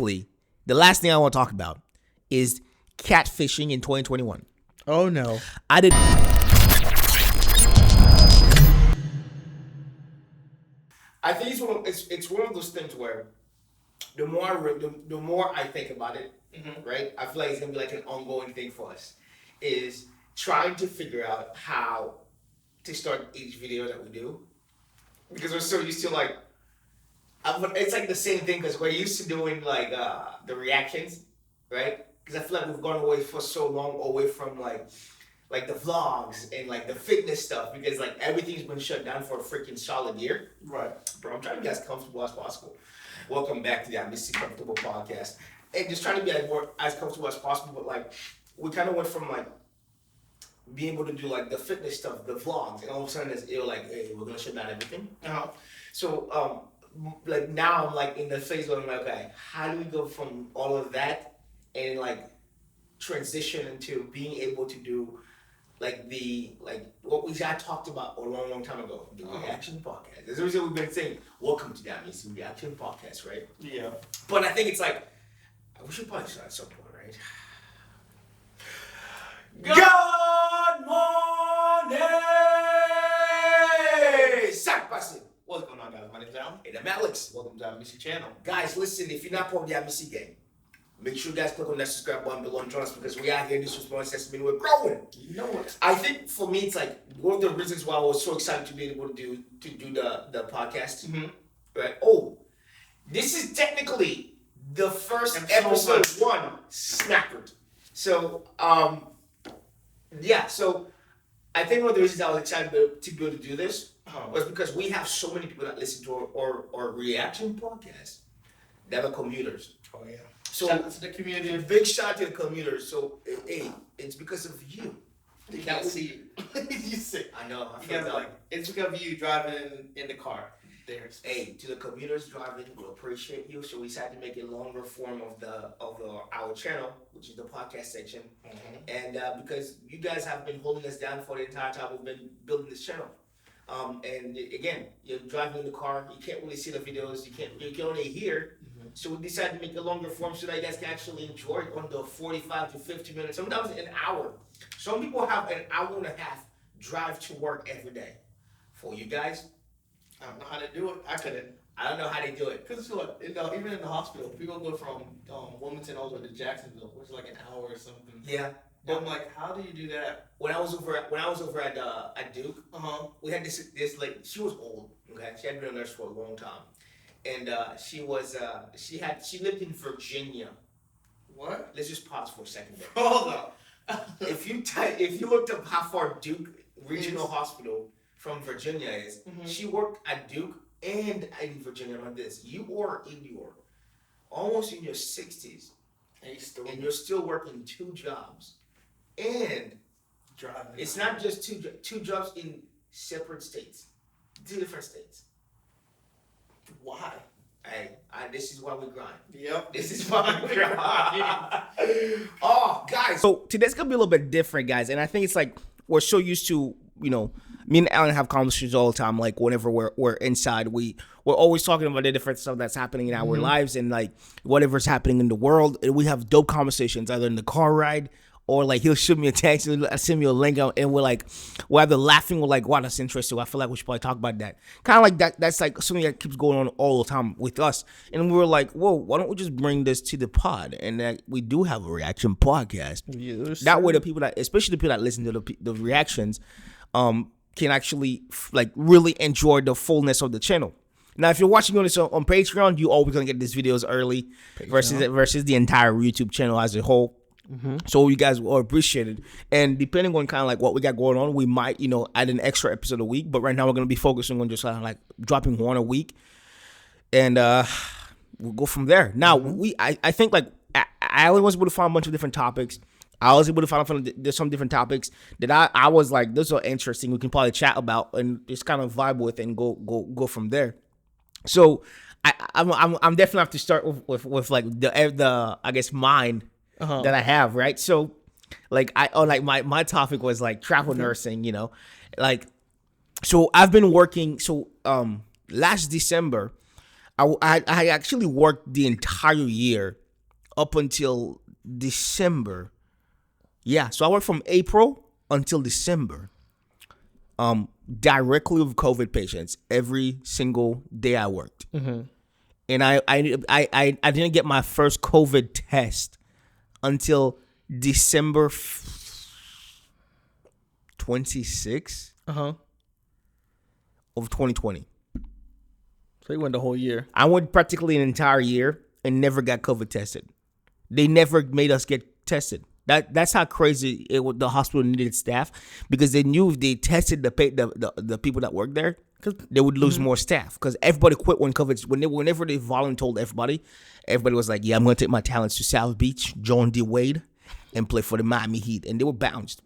the last thing I want to talk about is catfishing in 2021. Oh no. I did. I think it's one of those things where the more I think about it, right? I feel like it's gonna be like an ongoing thing for us. Is trying to figure out how to start each video that we do, because we're so used to like. It's like the same thing because we're used to doing like the reactions, right? Because I feel like we've gone away for so long away from like the vlogs and like the fitness stuff because like everything's been shut down for a freaking solid year. Right. Bro, I'm trying to be as comfortable as possible. Welcome back to the Amicy Comfortable Podcast. And just trying to be as comfortable as possible, but like we kind of went from like being able to do like the fitness stuff, the vlogs, and all of a sudden it was like, hey, we're gonna shut down everything. So like now I'm like in the phase where I'm like, okay, how do we go from all of that and like transition into being able to do like what we had talked about a long time ago, the reaction podcast. There's a reason we've been saying, welcome to the Amicy Reaction Podcast, right? Yeah. But I think it's like, we should probably start at some point, right? Good morning! Psych. What's going on, guys? My name's Alan. And I'm Alex. Welcome to our Amicy channel. Guys, listen, if you're not part of the Amicy gang, make sure you guys click on that subscribe button below and join us because we out here in this response sesame. We're growing. You know what? I think for me, it's like one of the reasons why I was so excited to be able to do the podcast. Mm-hmm. Right? Oh, this is technically the first episode 1 snackered. So, yeah. So, I think one of the reasons I was excited to be able to do this was because we have so many people that listen to our reaction podcast that are commuters. Oh yeah. So shout out to the community. Big shout out to the commuters. So hey, it's because of you. They can't see you. You see. I know. I you feel like it's because of you driving in the car. There's hey, to the commuters driving, we appreciate you. So we decided to make a longer form of our channel, which is the podcast section, and because you guys have been holding us down for the entire time we've been building this channel. And again, you're driving in the car, you can't really see the videos, you can only hear. So we decided to make a longer form so that you guys can actually enjoy it on the 45 to 50 minutes, sometimes an hour. Some people have an hour and a half drive to work every day. For you guys, I don't know how to do it. I couldn't. I don't know how they do it. Because even in the hospital, people go from Wilmington all the way to Jacksonville, which is like an hour or something. Yeah. But I'm like, how do you do that? When I was over at Duke, we had this lady. She was old. Okay, she had been a nurse for a long time, and she lived in Virginia. What? Let's just pause for a second there. Hold up. If you looked up how far Duke Regional Hospital from Virginia is, she worked at Duke and in Virginia like this. You are in your almost in your 60s, and you're still working 2 jobs. And driving. It's not just two jobs in separate states, 2 different states. Why? Hey, this is why we grind. Yep. This is why we grind. Oh, guys. So today's gonna be a little bit different, guys, and I think it's like we're so used to, me and Alan have conversations all the time. Like whenever we're inside, we're always talking about the different stuff that's happening in our lives and like whatever's happening in the world. And we have dope conversations either in the car ride. Or like he'll shoot me a text, he'll send me a link, and we're either laughing or like, wow, that's interesting. I feel like we should probably talk about that. Kind of like that. That's like something that keeps going on all the time with us. And we were like, whoa, why don't we just bring this to the pod? And that we do have a reaction podcast. Yes, that way, the people that, especially the people that listen to the reactions, can actually like really enjoy the fullness of the channel. Now, if you're watching on Patreon, you always gonna get these videos early versus the entire YouTube channel as a whole. So you guys will appreciate it. And depending on kind of like what we got going on, we might, add an extra episode a week. But right now we're going to be focusing on just kind of like dropping 1 a week. And we'll go from there. Now, I think like I was able to find a bunch of different topics. I was able to find there's some different topics that I was like, those are interesting. We can probably chat about and just kind of vibe with and go from there. So I'm definitely have to start with like the I guess mind that I have, right? So like my topic was like travel nursing, like so I've been working. So last December I actually worked the entire year up until December. Yeah, so I worked from April until December. Directly with COVID patients every single day I worked. And I didn't get my first COVID test until December 26th of 2020. So you went the whole year. I went practically an entire year and never got COVID tested. They never made us get tested. That's how crazy the hospital needed staff, because they knew if they tested the people that work there, they would lose more staff, because everybody quit when COVID. Whenever they told everybody was like, "Yeah, I'm going to take my talents to South Beach, John D. Wade, and play for the Miami Heat," and they were bounced.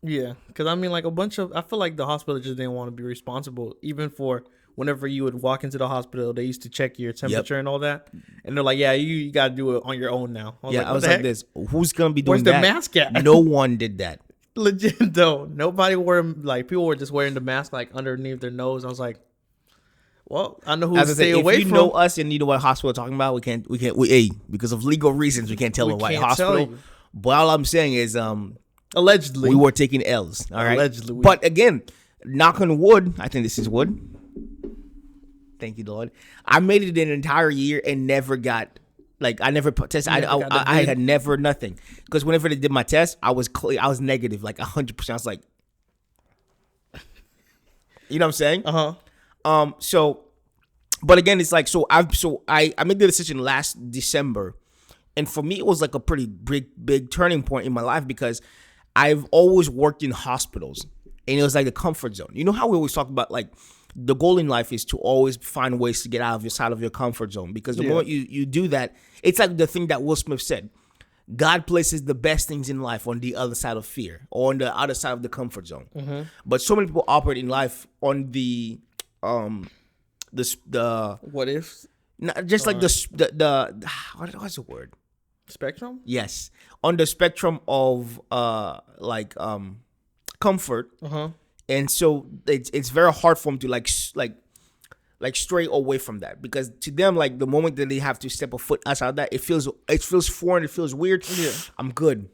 Yeah, because I mean, like I feel like the hospital just didn't want to be responsible, even for whenever you would walk into the hospital, they used to check your temperature and all that, and they're like, "Yeah, you got to do it on your own now." I was like this: who's gonna be doing that? Where's the mask at? No one did that. Legit though, nobody wore, like, people were just wearing the mask like underneath their nose. I was like, well, I know who to stay away from. If you know us and you know what hospital we're talking about, we can't because of legal reasons we can't tell what hospital. But all I'm saying is, allegedly, we were taking L's. All right, allegedly. But again, knock on wood. I think this is wood. Thank you, Lord. I made it an entire year and never got, like, I never tested. I had never nothing, because whenever they did my test, I was clear. I was negative, like 100%. I was like, you know what I'm saying? So, but again, it's like, I made the decision last December, and for me, it was like a pretty big turning point in my life, because I've always worked in hospitals, and it was like the comfort zone. You know how we always talk about, like, the goal in life is to always find ways to get out of your comfort zone, because the moment you do that, it's like the thing that Will Smith said: God places the best things in life on the other side of fear, or on the other side of the comfort zone. But so many people operate in life on the what ifs, not just like the what's the word? Spectrum? Yes, on the spectrum of comfort. And so it's very hard for them to like stray away from that, because to them, like, the moment that they have to step a foot outside of that, it feels foreign, it feels weird. Yeah. I'm good.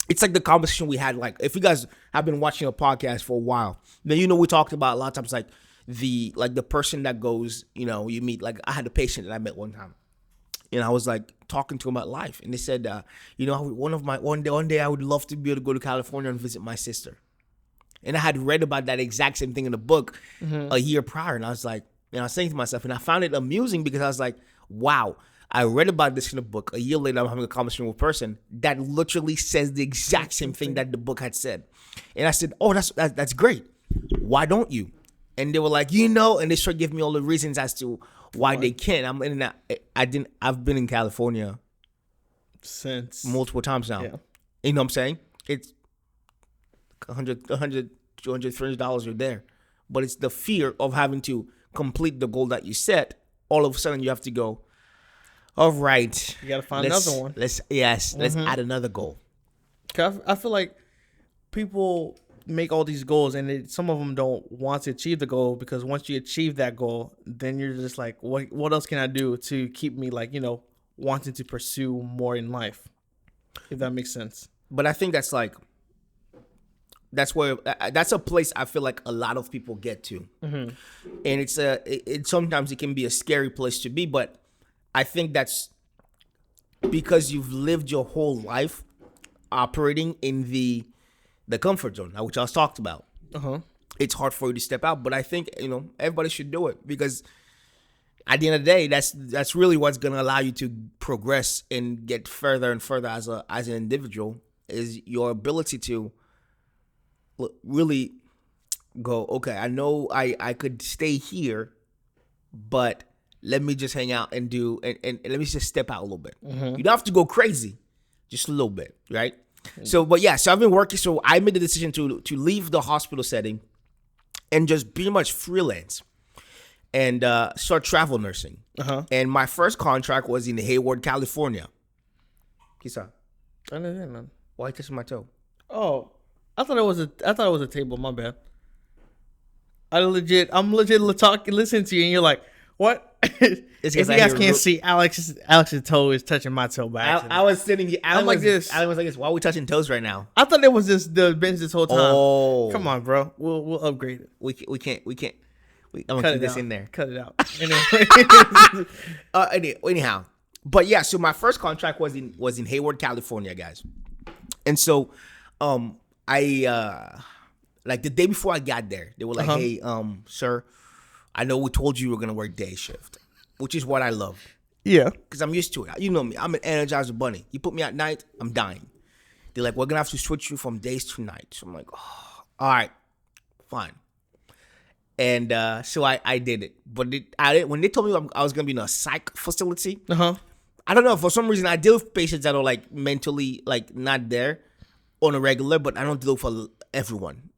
It's like the conversation we had, like, if you guys have been watching a podcast for a while, then we talked about a lot of times, like, the person that goes, you meet, like, I had a patient that I met one time, and I was like talking to him about life, and they said, one day I would love to be able to go to California and visit my sister. And I had read about that exact same thing in the book a year prior. And I was like, I was saying to myself, and I found it amusing, because I was like, wow, I read about this in a book. A year later, I'm having a conversation with a person that literally says the exact same thing that the book had said. And I said, oh, that's great. Why don't you? And they were like, and they started giving me all the reasons as to why they can't. I've been in California since multiple times now. Yeah. You know what I'm saying? It's $100, $200, $300 you're there, but it's the fear of having to complete the goal that you set. All of a sudden, you have to go, all right, you gotta find another one. Let's add another goal. I feel like people make all these goals, and some of them don't want to achieve the goal, because once you achieve that goal, then you're just like, what else can I do to keep me, like, wanting to pursue more in life, if that makes sense. But I think that's a place I feel like a lot of people get to, and it's sometimes it can be a scary place to be. But I think that's because you've lived your whole life operating in the comfort zone, which I was talked about. It's hard for you to step out, but I think everybody should do it, because at the end of the day, that's really what's going to allow you to progress and get further and further as an individual, is your ability to really go, okay, I know I could stay here, but let me just hang out and let me just step out a little bit. You don't have to go crazy, just a little bit, right? So I've been working. So I made the decision to leave the hospital setting and just pretty much freelance and start travel nursing. And my first contract was in Hayward, California. Kisa, I didn't know. Why touching my toe? Oh, I thought it was a table. My bad. I'm legit listening to you, and you're like, What? If you guys can't see, Alex's toe is touching my toe back. I was sitting. I'm like this. I was like this. Why are we touching toes right now? I thought it was the bench this whole time. Oh, come on, bro. We'll upgrade it. We can't. I'm gonna keep this in there. Cut it out. Anyhow, but yeah. So my first contract was in Hayward, California, guys. And so, I like the day before I got there, they were like, "Hey, sir, I know we told you were gonna work day shift, which is what I love. Yeah, because I'm used to it. You know me. I'm an Energizer bunny. You put me at night, I'm dying. They're like, we're gonna have to switch you from days to nights. I'm like, oh, all right, fine. And so I did it. But when they told me I was gonna be in a psych facility, I don't know, for some reason I deal with patients that are like mentally like not there on a regular, but I don't deal with everyone.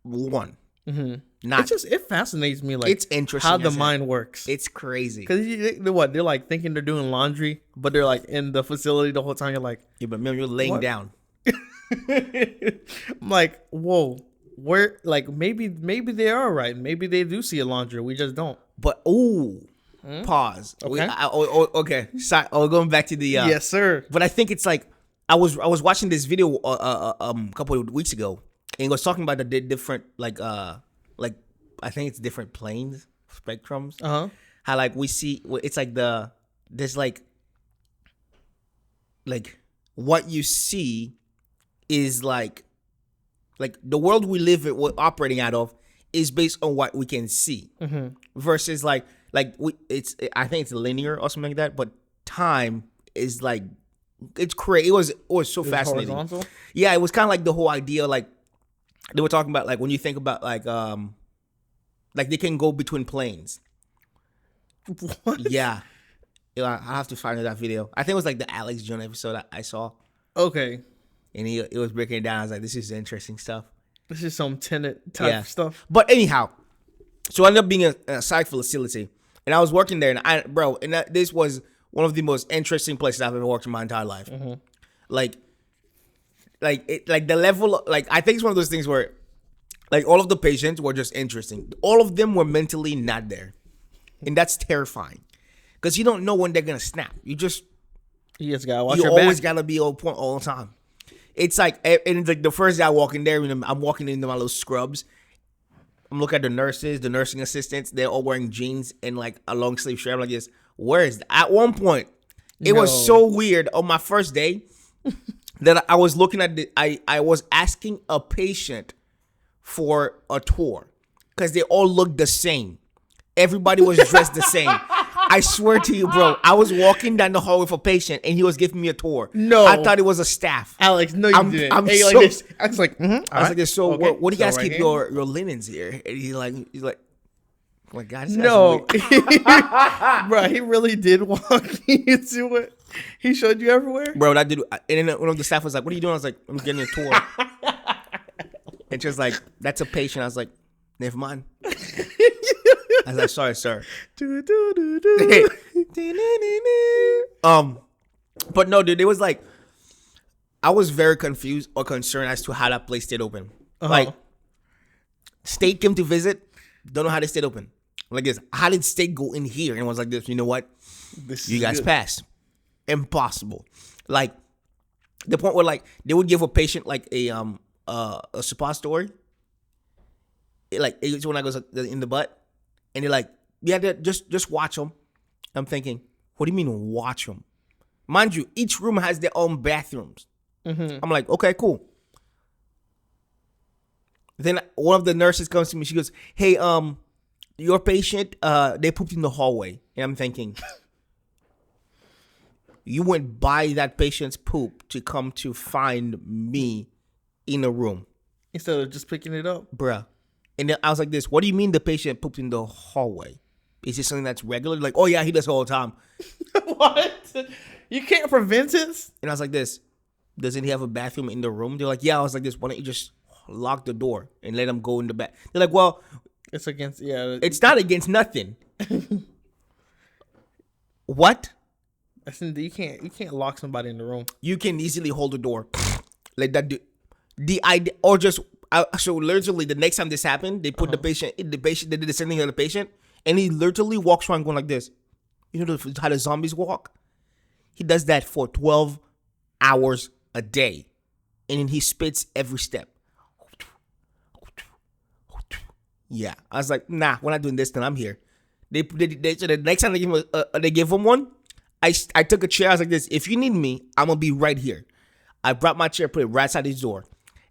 Not. It fascinates me, like, it's interesting how the mind works. It's crazy. Because they're like thinking they're doing laundry, but they're like in the facility the whole time. You're like, yeah, but remember, you're laying down. I'm like, whoa, where? Like, maybe they are right. Maybe they do see a laundry. We just don't. But pause. Okay. Okay. Sorry. Going back to the yes, sir. But I think it's like I was watching this video a couple of weeks ago, and it was talking about the different like I think it's different planes, spectrums. How like we see, it's like there's like what you see is like the world we live in, we're operating out of, is based on what we can see, versus I think it's linear or something like that. But time is like, it's crazy. It was so fascinating. Horizontal? Yeah, it was kind of like the whole idea, like they were talking about, like when you think about like they can go between planes. What? Yeah. I have to find that video. I think it was like the Alex Jones episode that I saw. Okay. And it was breaking it down. I was like, this is interesting stuff. This is some Tenet type stuff. But anyhow, so I ended up being a psych facility. And I was working there. And this was one of the most interesting places I've ever worked in my entire life. Like the level, like, I think it's one of those things where, like, all of the patients were just interesting. All of them were mentally not there. And that's terrifying. Because you don't know when they're going to snap. You just gotta watch your back. You always got to be on point all the time. It's like, and it's like the first day I walk in there, I'm walking into my little scrubs. I'm looking at the nurses, the nursing assistants. They're all wearing jeans and like a long sleeve shirt. I'm like, this, where is that? At one point, it was so weird on my first day that I was looking at I was asking a patient for a tour because they all looked the same. Everybody was dressed the same. I swear to you, bro. I was walking down the hall with a patient, and he was giving me a tour. No, I thought it was a staff. Alex, no, you didn't. I was like, this. So, okay. what do you guys keep your linens here? And he's like, oh my God, no, bro. He really did walk into it. He showed you everywhere, bro. That dude, and then one of the staff was like, "What are you doing?" I was like, "I'm getting a tour." And she was like, "That's a patient." I was like, "Never mind." I was like, "Sorry, sir." But no, dude, it was like, I was very confused or concerned as to how that place stayed open. Like, state came to visit, don't know how they stayed open. Like this, how did state go in here? And it was like this, you know what? You guys passed. Impossible. Like, the point where like they would give a patient like a suppository. Like, each one that goes in the butt. And they're like, yeah, just watch them. I'm thinking, what do you mean watch them? Mind you, each room has their own bathrooms. I'm like, okay, cool. Then one of the nurses comes to me. She goes, hey, your patient, they pooped in the hallway. And I'm thinking, you went by that patient's poop to come to find me in a room. Instead of just picking it up? Bruh. And then I was like this, what do you mean the patient pooped in the hallway? Is this something that's regular? Like, oh yeah, he does all the time. What? You can't prevent it? And I was like this, doesn't he have a bathroom in the room? They're like, yeah. I was like this, why don't you just lock the door and let him go in the back? They're like, well, it's against, yeah. It's not against nothing. What? You can't lock somebody in the room. You can easily hold the door. Like that. The idea, or just, so literally the next time this happened, they put the patient, they did the same thing to the patient, And he literally walks around going like this. You know how the zombies walk? He does that for 12 hours a day. And then he spits every step. Yeah. I was like, nah, we're not doing this, then I'm here. So the next time they gave him one, I took a chair. I was like this. If you need me, I'm going to be right here. I brought my chair, put it right outside his door.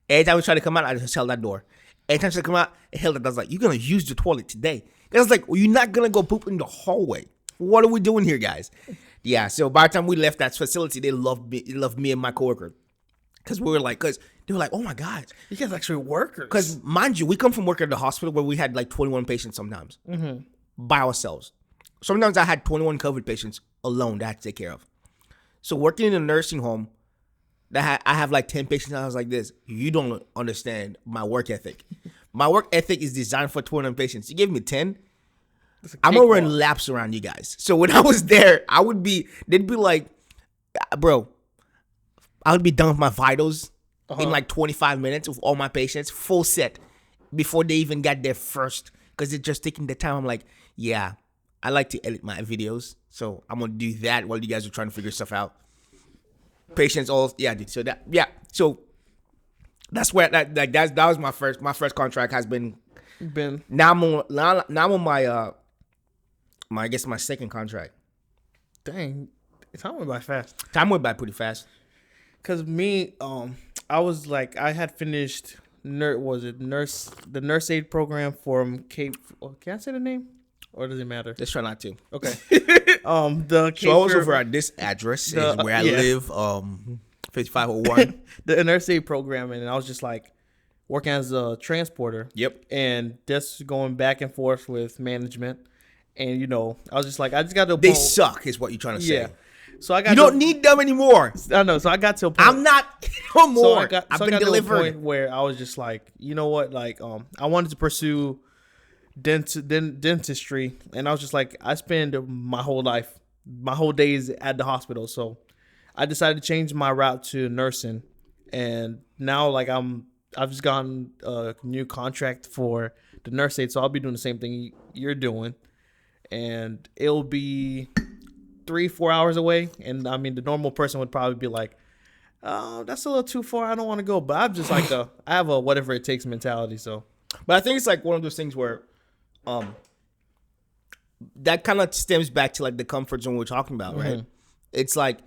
Every time we try to come out, I just held that door. Every time she come out, I held it. I was like, you're going to use the toilet today. I was like, well, you're not going to go poop in the hallway. What are we doing here, guys? Yeah, so by the time we left that facility, they loved me and my coworker. Because we were like, because they were like, oh my God. You guys actually workers. Because mind you, we come from working at the hospital where we had like 21 patients sometimes by ourselves. Sometimes I had 21 COVID patients alone that I had to take care of. So working in a nursing home, I have like 10 patients, and I was like this. You don't understand my work ethic. My work ethic is designed for 21 patients. You give me 10, I'm going to run laps around you guys. So when I was there, they'd be like, bro, I would be done with my vitals in like 25 minutes with all my patients, full set, before they even got there first. Because they're just taking the time. I'm like, yeah, I like to edit my videos. So I'm going to do that while you guys are trying to figure stuff out. Patients all, yeah, dude. So so that's where that was my first contract has been. Now I'm on my I guess my second contract. Dang, time went by fast. Time went by pretty fast. Cause me, I was like, I had finished the nurse aid program from Cape. Oh, can I say the name, or does it matter? Let's try not to. Okay. The Cape so I was over at this address is where I live. 5501. The nurse aid program, and I was just like working as a transporter. Yep. And just going back and forth with management. And, you know, I was just like, I just got to a point. They suck is what you're trying to say. Yeah. So I got you don't need them anymore. I know. So I got to a point. I'm not no more. I've been delivered. To a point where I was just like, you know what? Like, I wanted to pursue dentistry. And I was just like, I spend my whole life, my whole days at the hospital. So I decided to change my route to nursing. And now, like, I've just gotten a new contract for the nurse aid. So I'll be doing the same thing you're doing. And it'll be 3-4 hours away. And I mean, the normal person would probably be like, oh, that's a little too far. I don't want to go. But I'm just like, I have a whatever it takes mentality. So, but I think it's like one of those things where, that kind of stems back to like the comfort zone we're talking about, right? It's like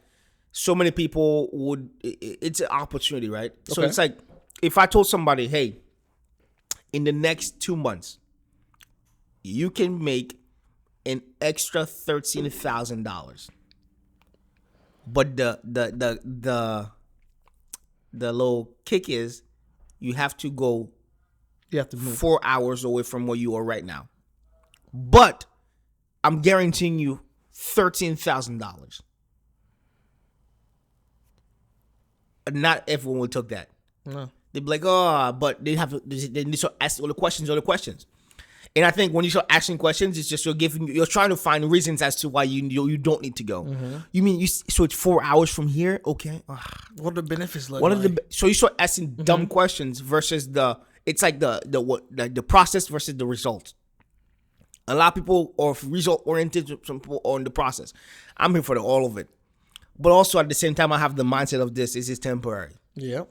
so many people it's an opportunity, right? Okay. So it's like, if I told somebody, hey, in the next 2 months, you can make an extra $13,000, but the little kick is you have to move 4 hours away from where you are right now, but I'm guaranteeing you $13,000. Not everyone will take that. No. They'd be like, oh, but they need to ask all the questions. And I think when you start asking questions, it's just you're trying to find reasons as to why you don't need to go. You mean so it's 4 hours from here? Okay. What are the benefits like? So you start asking dumb questions versus it's like the process versus the result. A lot of people are result oriented, some people are in the process. I'm here for all of it. But also at the same time, I have the mindset of this is temporary. Yeah.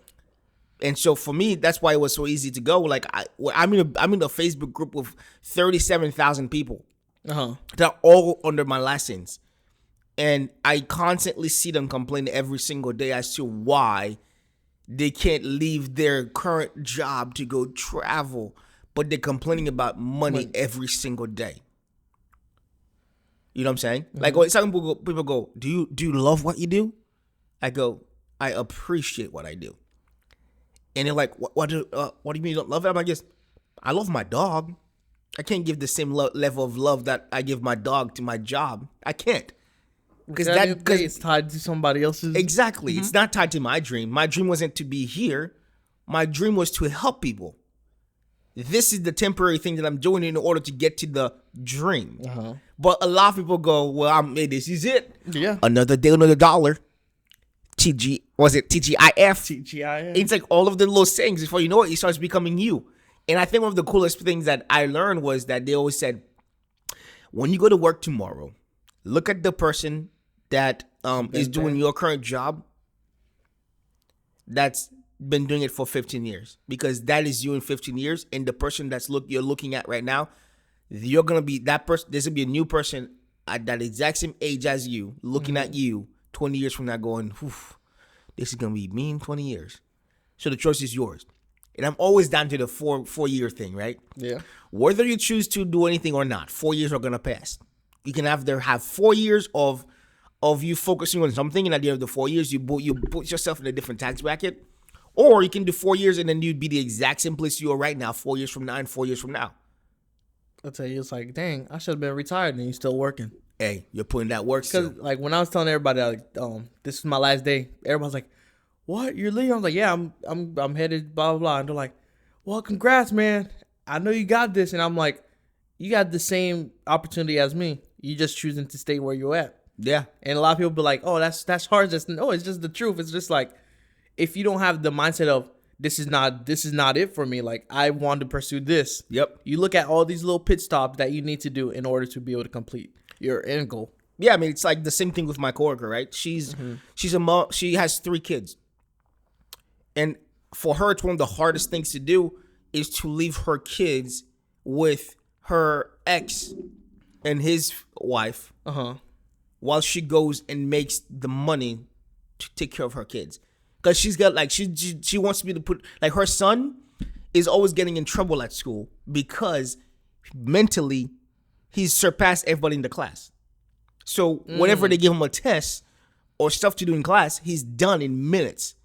And so for me, that's why it was so easy to go. Like I'm in a Facebook group with 37,000 people that are all under my license, and I constantly see them complain every single day as to why they can't leave their current job to go travel, but they're complaining about money every single day. You know what I'm saying? Like some people go, do you love what you do? I go, I appreciate what I do. And they're like, what do you mean you don't love it? I'm like, yes, I love my dog. I can't give the same level of love that I give my dog to my job. I can't. Because it's tied to somebody else's. Exactly. It's not tied to my dream. My dream wasn't to be here. My dream was to help people. This is the temporary thing that I'm doing in order to get to the dream. But a lot of people go, well, this is it. Yeah. Another day, another dollar. TGIF? TGIF. It's like all of the little sayings. Before you know it, it starts becoming you. And I think one of the coolest things that I learned was that they always said, When you go to work tomorrow, look at the person that is doing your current job that's been doing it for 15 years, because that is you in 15 years, and the person you're looking at right now, you're gonna be that person. There's gonna be a new person at that exact same age as you, looking at you 20 years from now, going, "This is gonna be me in 20 years." So the choice is yours, and I'm always down to the four-year thing, right? Yeah. Whether you choose to do anything or not, 4 years are gonna pass. You can either have 4 years of you focusing on something, and at the end of the 4 years, you put yourself in a different tax bracket. Or you can do 4 years and then you'd be the exact same place you are right now, 4 years from now and 4 years from now. I'll tell you, it's like, dang, I should have been retired and you're still working. Hey, you're putting that work still. Because, like, when I was telling everybody, like, this is my last day, everybody's like, what? You're leaving? I was like, yeah, I'm headed, blah, blah, blah. And they're like, well, congrats, man. I know you got this. And I'm like, you got the same opportunity as me. You just choosing to stay where you're at. Yeah. And a lot of people be like, oh, that's hard. No, it's just the truth. It's just like, if you don't have the mindset of this is not it for me, like I want to pursue this. Yep. You look at all these little pit stops that you need to do in order to be able to complete your end goal. Yeah, I mean, it's like the same thing with my coworker, right? She's a mom. She has 3 kids, and for her, it's one of the hardest things to do is to leave her kids with her ex and his wife while she goes and makes the money to take care of her kids. Because she's got like she wants to be able to put, like, her son is always getting in trouble at school because mentally he's surpassed everybody in the class. So whenever they give him a test or stuff to do in class, he's done in minutes.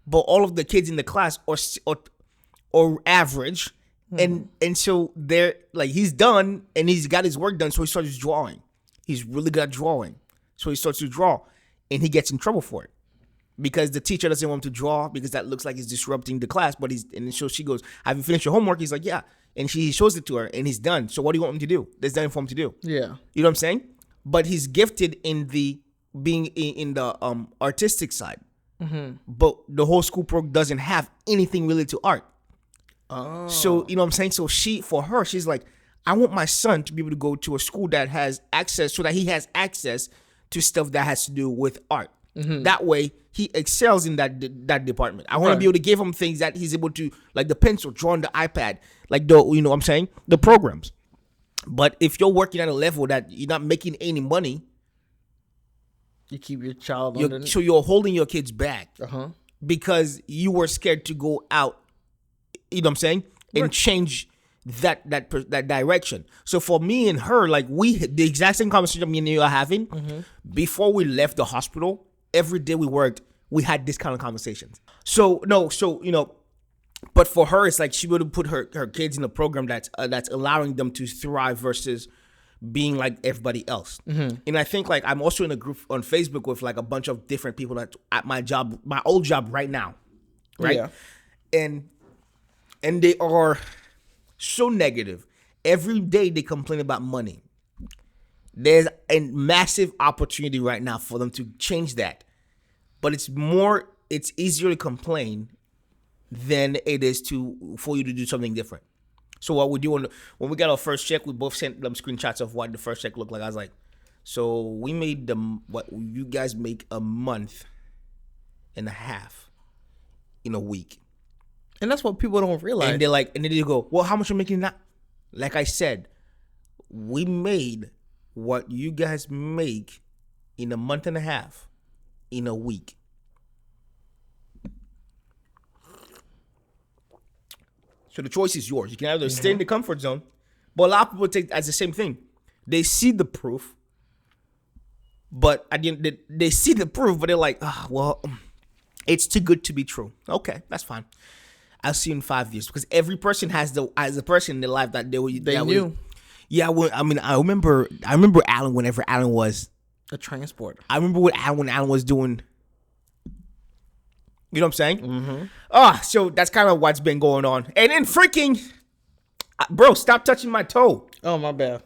But all of the kids in the class are average, and so they're like, he's done and he's got his work done, so he starts drawing. He's really good at drawing, so he starts to draw, and he gets in trouble for it. Because the teacher doesn't want him to draw because that looks like he's disrupting the class. But so she goes, have you finished your homework? He's like, yeah. And he shows it to her and he's done. So what do you want him to do? There's nothing for him to do. Yeah. You know what I'm saying? But he's gifted in the being in the artistic side. But the whole school program doesn't have anything related to art. Oh. So, you know what I'm saying? So for her, she's like, I want my son to be able to go to a school that has access, so that he has access to stuff that has to do with art. That way he excels in that department. I want to be able to give him things that he's able to, like the pencil, draw on the iPad, like you know what I'm saying, the programs. But if you're working at a level that you're not making any money, you keep your child underneath. So you're holding your kids back because you were scared to go out, you know what I'm saying, and change that direction. So for me and her, like, the exact same conversation me and you are having before we left the hospital. Every day we worked, we had this kind of conversations. So you know, but for her, it's like she would put her kids in a program that's allowing them to thrive versus being like everybody else. And I think, like, I'm also in a group on Facebook with like a bunch of different people that at my job, my old job right now, right? Yeah. And they are so negative. Every day they complain about money. There's a massive opportunity right now for them to change that. But it's easier to complain than it is for you to do something different. So what we do when we got our first check, we both sent them screenshots of what the first check looked like. I was like, so we made what you guys make a month and a half in a week. And that's what people don't realize. And they're like, and then they go, well, how much are you making now? Like I said, we made what you guys make in a month and a half in a week. So the choice is yours. You can either stay in the comfort zone, but a lot of people take as the same thing. They see the proof, but they see the proof, but they're like, well, it's too good to be true. Okay, that's fine. I'll see you in 5 years, because every person has a person in their life that they knew. Yeah, I mean, I remember Alan whenever Alan was a transporter. I remember when Alan was doing. You know what I'm saying? So that's kind of what's been going on. And then freaking, bro, stop touching my toe. Oh, my bad.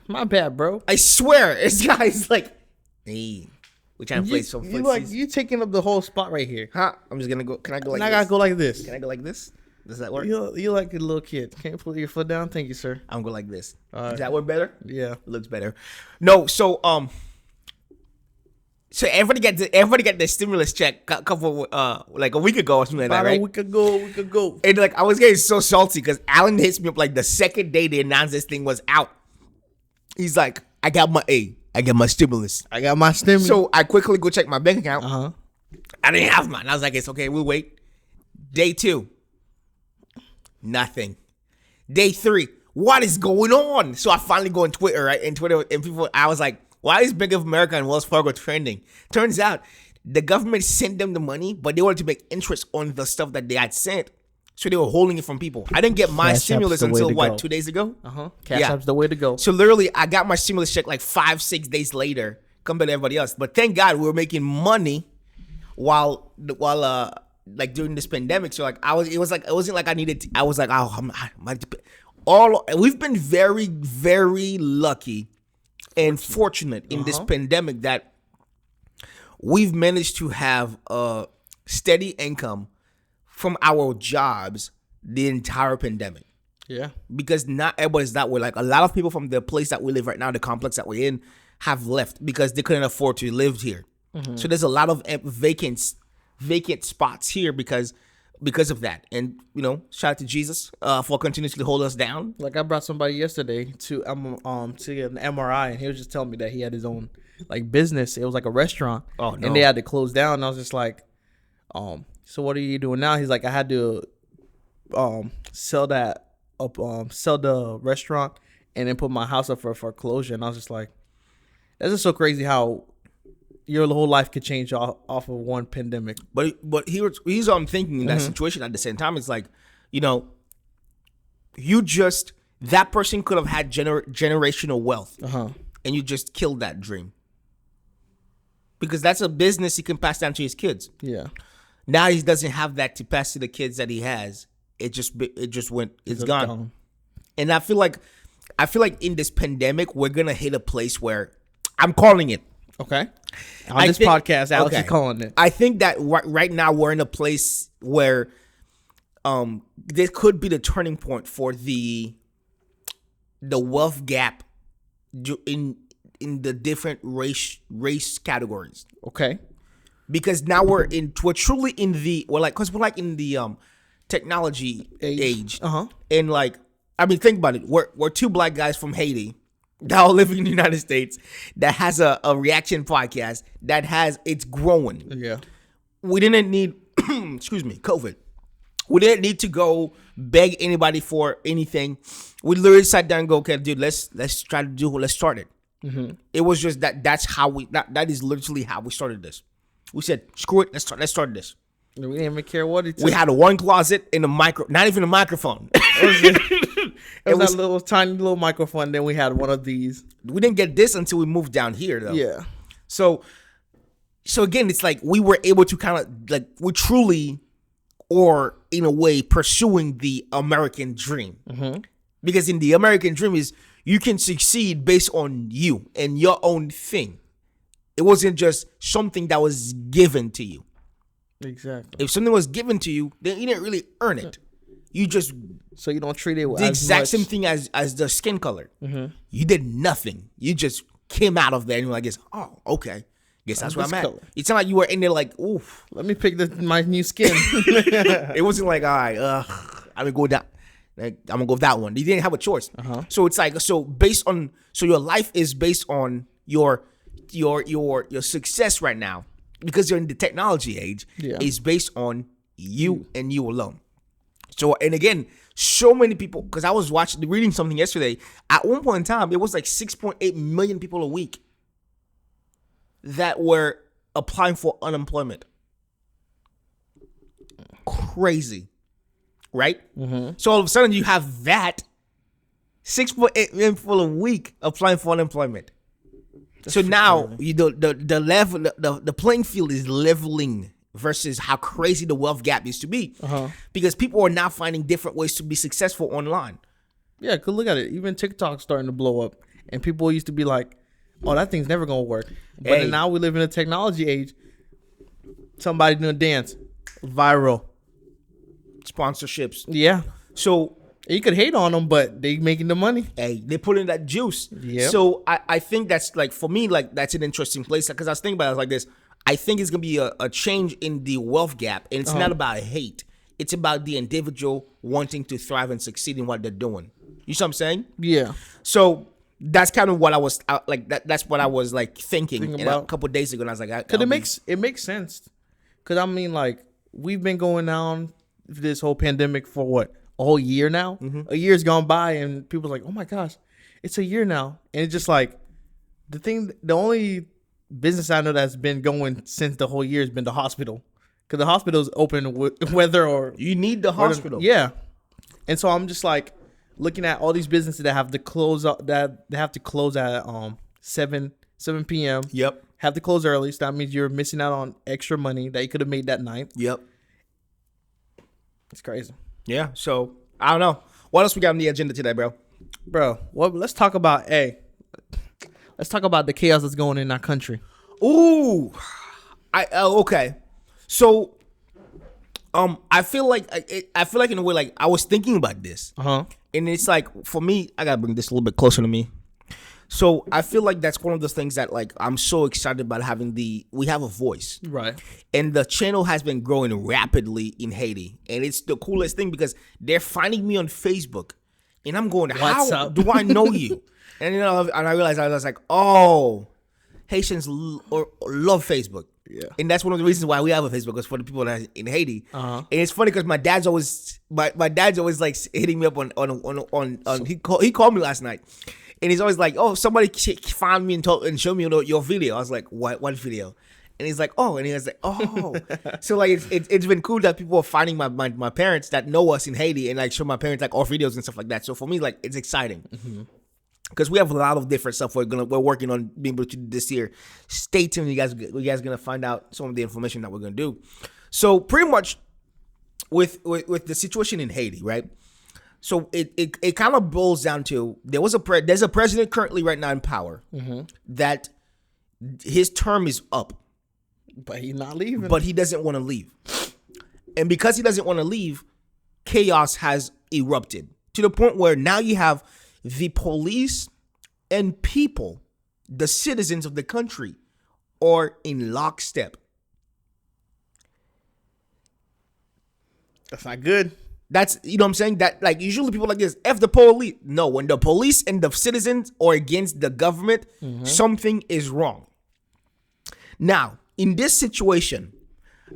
My bad, bro. I swear, this guy's like, hey, we're trying to play some. You taking up the whole spot right here. Huh? I'm just gonna go. Can I go like this? I gotta go like this. Can I go like this? Does that work? You like a little kid. Can you put your foot down? Thank you, sir. I'm going like this. All right. Does that work better? Yeah. It looks better. No, so everybody get the stimulus check a couple like a week ago or something like that, right? A week ago. And like I was getting so salty because Alan hits me up like the second day they announced this thing was out. He's like, I got my stimulus. I got my stimulus. So I quickly go check my bank account. Uh-huh. I didn't have mine. I was like, it's okay, we'll wait. Day 2, nothing. Day 3, what is going on? So I finally go on Twitter, right? And people, I was like, why is Bank of America and Wells Fargo trending? Turns out the government sent them the money, but they wanted to make interest on the stuff that they had sent. So they were holding it from people. I didn't get my stimulus until what, 2 days ago? Cash App's the way to go. So literally, I got my stimulus check like 5-6 days later compared to everybody else. But thank God we were making money while like during this pandemic. So like it wasn't like I needed to, I was like, we've been very, very lucky and fortunate in this pandemic that we've managed to have a steady income from our jobs the entire pandemic. Yeah. Because not everybody's that way. Like a lot of people from the place that we live right now, the complex that we're in, have left because they couldn't afford to live here. So there's a lot of vacant spots here because of that. And shout out to Jesus for continuously hold us down. Like I brought somebody yesterday to get an MRI, and he was just telling me that he had his own like business. It was like a restaurant. Oh no. And they had to close down. And I was just like, so what are you doing now? He's like, I had to sell the restaurant and then put my house up for foreclosure. And I was just like, that's just so crazy how your whole life could change off of one pandemic. But here's what I'm thinking in that situation at the same time. It's like, that person could have had generational wealth and you just killed that dream. Because that's a business he can pass down to his kids. Yeah. Now he doesn't have that to pass to the kids that he has. It's gone. And I feel like in this pandemic, we're going to hit a place where I'm calling it. Okay. On this podcast, Alex is calling it. I think that right now we're in a place where this could be the turning point for the wealth gap in the different race categories. Okay. Because now we're truly in the technology age. And like, I mean, think about it. We're two black guys from Haiti that are living in the United States that has a reaction podcast it's growing. Yeah. We didn't need COVID. We didn't need to go beg anybody for anything. We literally sat down and go, okay, dude, let's start it. It was just that is literally how we started this. We said, screw it, let's start this. We didn't even care what it took. We had one closet in not even a microphone. It was that tiny little microphone. Then we had one of these. We didn't get this until we moved down here, though. Yeah. So again, it's like we were able to kind of like we truly, or in a way, pursuing the American dream. Because in the American dream is you can succeed based on you and your own thing. It wasn't just something that was given to you. Exactly. If something was given to you, then you didn't really earn it. You just so you don't treat it the exact same thing as the skin color. You did nothing. You just came out of there and you're like, oh, okay. Guess that's where I'm at. Color. It's not like you were in there like, oof. Let me pick my new skin. It wasn't like, all right, I'm gonna go down. I'm gonna go with that one. You didn't have a choice. So it's like so your life is based on your success right now. Because you're in the technology age, is based on you and you alone. So, and again, so many people, because I was reading something yesterday, at one point in time, it was like 6.8 million people a week that were applying for unemployment. Crazy, right? So all of a sudden you have that 6.8 million people a week applying for unemployment. So now the level, the playing field is leveling versus how crazy the wealth gap used to be, because people are now finding different ways to be successful online. Yeah, cause look at it. Even TikTok's starting to blow up, and people used to be like, "Oh, that thing's never gonna work." But now we live in a technology age. Somebody doing a dance, viral. sponsorships. Yeah. So You could hate on them, but they making the money. hey, they put in that juice. Yep. So I think that's like, for me, like that's an interesting place, because I was thinking about it like this. I think it's gonna be a change in the wealth gap, and it's not about hate. It's about the individual wanting to thrive and succeed in what they're doing. You see what I'm saying? Yeah. So that's kind of what I was like. That's what I was like thinking about a couple of days ago, and I was like, Cause it makes sense. Cause I mean, like, we've been going down this whole pandemic for what, a whole year now. A year's gone by, and people's like, oh my gosh, it's a year now, and it's just like the only business I know that's been going since the whole year has been the hospital, because the hospital's open whether or you need the hospital. Yeah, and so I'm just like looking at all these businesses that have to close up, that they have to close at 7 p.m. Yep. Have to close early, so that means you're missing out on extra money that you could have made that night. Yep. It's crazy. Yeah. So I don't know what else we got on the agenda today, bro. Well, let's talk about let's talk about the chaos that's going in our country. Ooh, okay. So, I feel like in a way, like I was thinking about this, and it's like, for me, I gotta bring this a little bit closer to me. So I feel like that's one of those things that, like, I'm so excited about having we have a voice, Right. and the channel has been growing rapidly in Haiti, and it's the coolest thing because they're finding me on Facebook, and I'm going, What's how up? do I know you? And and I realized, I was like, oh, Haitians love Facebook. Yeah. And that's one of the reasons why we have a Facebook, is for the people that are in Haiti. And it's funny because my dad's always like hitting me up on he called me last night, and he's always like, oh, somebody found me and showed me your video. I was like, what video? And he's like, oh, and he was like, oh. So like it's been cool that people are finding my parents that know us in Haiti, and like show my parents like our videos and stuff like that. So for me, like, it's exciting. Because we have a lot of different stuff we're working on being able to do this year. Stay tuned, you guys are gonna find out some of the information that we're gonna do. So pretty much with the situation in Haiti, right? So it kind of boils down to there's a president currently right now in power that his term is up, But he's not leaving. but he doesn't want to leave, and because he doesn't want to leave, chaos has erupted to the point where now you have the police and people, the citizens of the country, are in lockstep. That's not good. That's, you know what I'm saying? That, like, usually people like this, F the police. No, when the police and the citizens are against the government, something is wrong. Now, in this situation,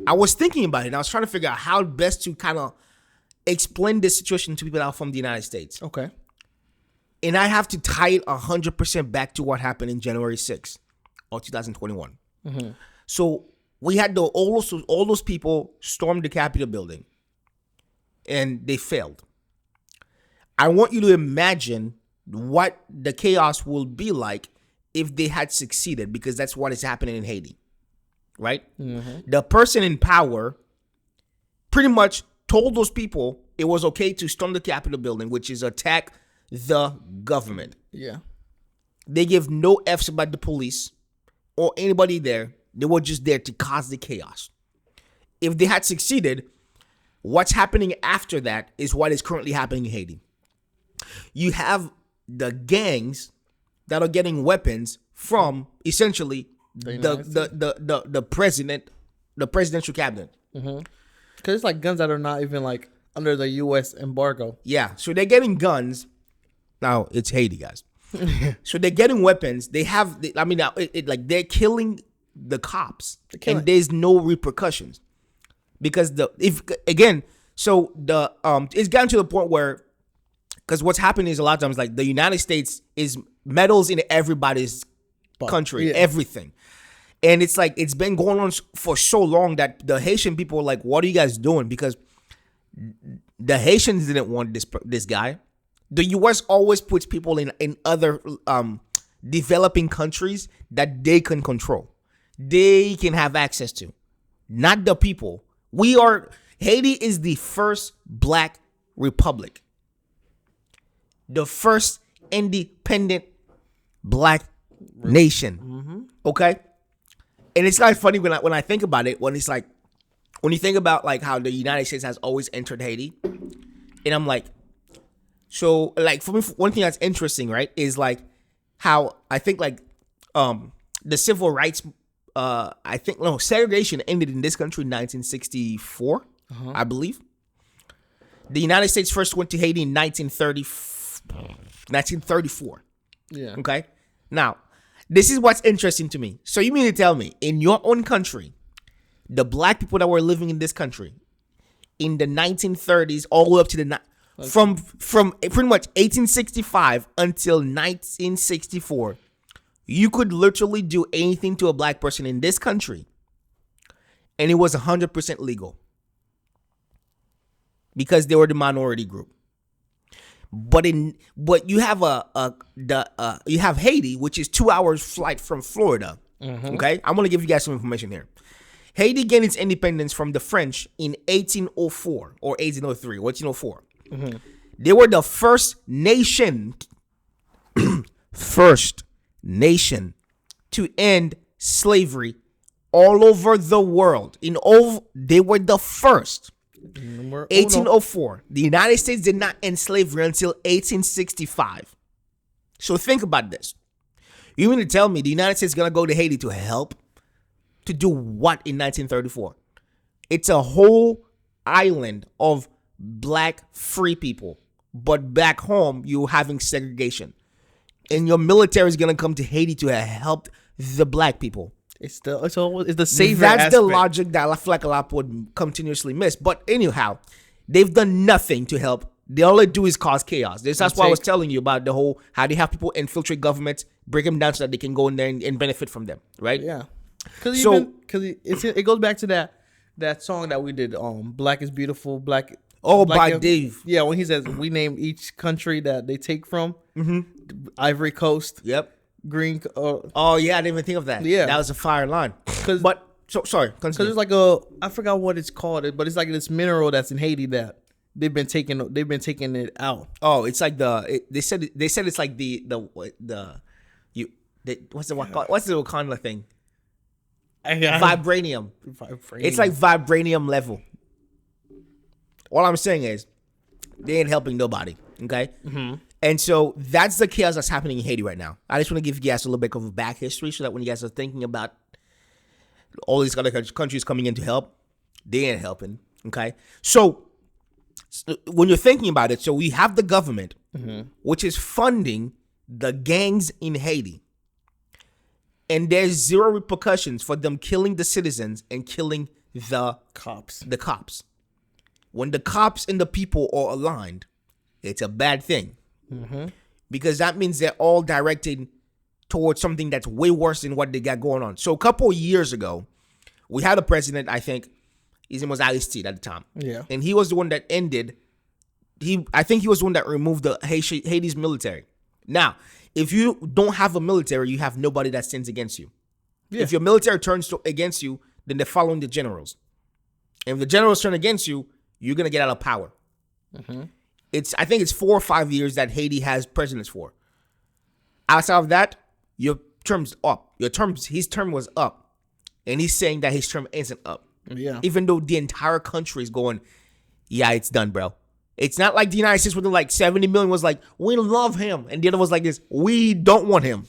I was thinking about it, and I was trying to figure out how best to kind of explain this situation to people that are from the United States. Okay. And I have to tie it 100% back to what happened in January 6th of 2021. So we had all those people storm the Capitol building, and they failed. I want you to imagine what the chaos will be like if they had succeeded, because that's what is happening in Haiti, right? The person in power pretty much told those people it was okay to storm the Capitol building, which is attack the government. Yeah. They give no F's about the police or anybody there. They were just there to cause the chaos. If they had succeeded, what's happening after that is what is currently happening in Haiti. You have the gangs that are getting weapons from essentially the presidential cabinet. Because it's like guns that are not even like under the U.S. embargo. Yeah, so they're getting guns. Now it's Haiti, guys. So they're getting weapons. They have, like, they're killing the cops, and there's no repercussions because it's gotten to the point where, because what's happening is a lot of times, like, the United States is meddles in everybody's country, everything. And it's like, it's been going on for so long that the Haitian people are like, what are you guys doing? Because the Haitians didn't want this guy. The U.S. always puts people in other developing countries that they can control. They can have access to. Not the people. Haiti is the first black republic. The first independent black nation. Okay? And it's kind of funny when I think about it, when it's like, when you think about like how the United States has always entered Haiti, and I'm like, so like for me, one thing that's interesting, right, is like how I think like the civil rights, I think no segregation ended in this country in 1964, I believe. The United States first went to Haiti in 1934. Yeah. Okay. Now, this is what's interesting to me. So you mean to tell me in your own country, the black people that were living in this country in the 1930s all the way up to the from pretty much 1865 until 1964, you could literally do anything to a black person in this country and it was 100% legal because they were the minority group. But you have you have Haiti, which is 2 hours flight from Florida. Okay, I'm gonna give you guys some information here. Haiti gained its independence from the French in 1804 or 1803 or 1804. They were the first nation to end slavery all over the world. They were the first. 1804. The United States did not end slavery until 1865. So think about this. You mean to tell me the United States is going to go to Haiti to help? To do what in 1934? It's a whole island of black free people. But back home, you're having segregation. And your military is going to come to Haiti to help the black people. It's the savior. That's aspect. the logic that I feel like a lot would continuously miss. But anyhow, they've done nothing to help. All they do is cause chaos. That's why I was telling you about the whole how they have people infiltrate governments, break them down so that they can go in there and benefit from them, right? Yeah. Because it goes back to that song that we did. Black is beautiful. Black. Oh, Black by Dave. Yeah, when he says we name each country that they take from. Ivory Coast. Yep. Green. Oh yeah, I didn't even think of that. Yeah, that was a fire line. Sorry. Because it's like I forgot what it's called, but it's like this mineral that's in Haiti that they've been taking it out. Oh, it's like they said it's like what's the Wakanda thing? Vibranium. It's like vibranium level. All I'm saying is they ain't helping nobody. Okay. And so that's the chaos that's happening in Haiti right now. I just want to give you guys a little bit of a back history so that when you guys are thinking about all these other countries coming in to help, they ain't helping. Okay. So when you're thinking about it, so we have the government, which is funding the gangs in Haiti. And there's zero repercussions for them killing the citizens and killing the cops. When the cops and the people are aligned, it's a bad thing. Because that means they're all directed towards something that's way worse than what they got going on. So a couple of years ago, we had a president, I think, his name was Amicy at the time. Yeah. And he was the one that I think he was the one that removed the Haiti's military. Now, if you don't have a military, you have nobody that stands against you. Yeah. If your military turns against you, then they're following the generals. And if the generals turn against you, you're going to get out of power. I think it's 4 or 5 years that Haiti has presidents for. Outside of that, your term's up. His term was up. And he's saying that his term isn't up. Yeah. Even though the entire country is going, yeah, it's done, bro. It's not like the United States with like 70 million was like, we love him. And the other was like this, we don't want him.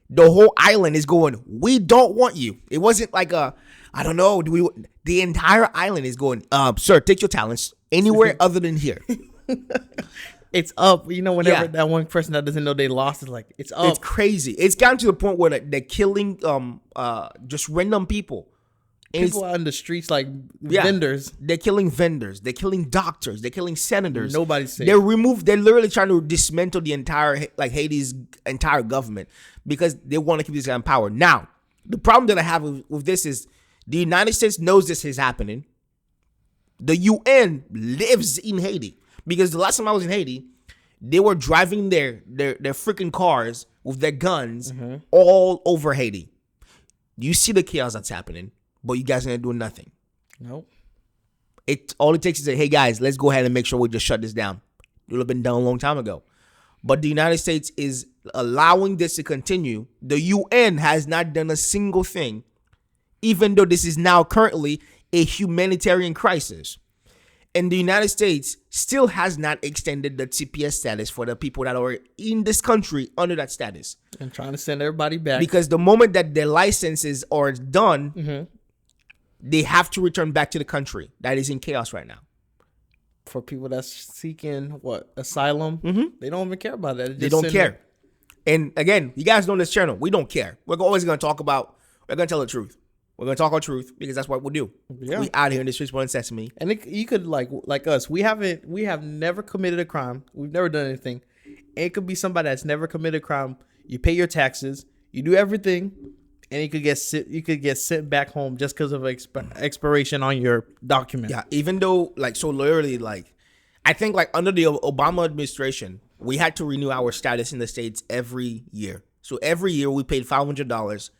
The whole island is going, we don't want you. It wasn't like I don't know. The entire island is going, sir, take your talents anywhere other than here. It's up. Whenever that one person that doesn't know they lost is like, it's up. It's crazy. It's gotten to the point where they're killing just random people. People out in the streets like vendors. They're killing vendors. They're killing doctors. They're killing senators. Nobody's safe. They're literally trying to dismantle the entire, like Haiti's entire government because they want to keep this guy in power. Now, the problem that I have with this is the United States knows this is happening. The UN lives in Haiti because the last time I was in Haiti, they were driving their freaking cars with their guns all over Haiti. You see the chaos that's happening. But you guys ain't doing nothing. Nope. All it takes is hey guys, let's go ahead and make sure we just shut this down. It would have been done a long time ago. But the United States is allowing this to continue. The UN has not done a single thing, even though this is now currently a humanitarian crisis. And the United States still has not extended the TPS status for the people that are in this country under that status. And trying to send everybody back. Because the moment that their licenses are done, they have to return back to the country. That is in chaos right now. For people that's seeking, asylum, they don't even care about that. They don't care. And again, you guys know this channel. We don't care. We're always going to talk about, we're going to tell the truth. We're going to talk our truth because that's what we do. Yeah. We out here in the streets pulling sesame. And you could, like us, we have never committed a crime. We've never done anything. And it could be somebody that's never committed a crime. You pay your taxes. You do everything. And you could get sent back home just because of expiration on your document. Yeah, even though, so literally, I think, under the Obama administration, we had to renew our status in the States every year. So every year we paid $500.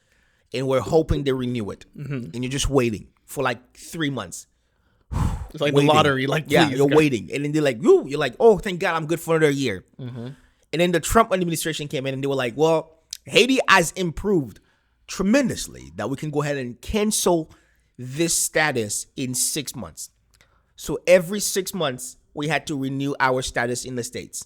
And we're hoping they renew it. And you're just waiting for 3 months. It's like waiting. the lottery. You're waiting. And then they're like, you're like, oh, thank God I'm good for another year. And then the Trump administration came in and they were like, well, Haiti has improved tremendously that we can go ahead and cancel this status in 6 months. So every 6 months, we had to renew our status in the States.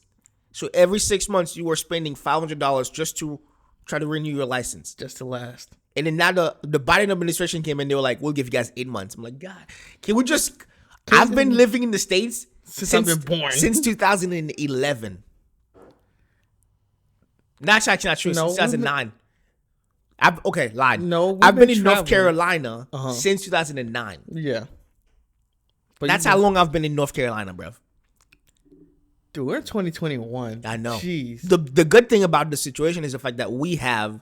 So every 6 months, you were spending $500 just to try to renew your license. Just to last. And then now the Biden administration came in, they were like, we'll give you guys 8 months. I'm like, God, can we just... I've been living in the States since I've been born. Since 2011. That's actually not true. No, Since 2009. Lied. No, I've been in traveling. North Carolina since 2009. Yeah. But That's how long I've been in North Carolina, bro. Dude, we're in 2021. I know. Jeez. The good thing about the situation is the fact that we have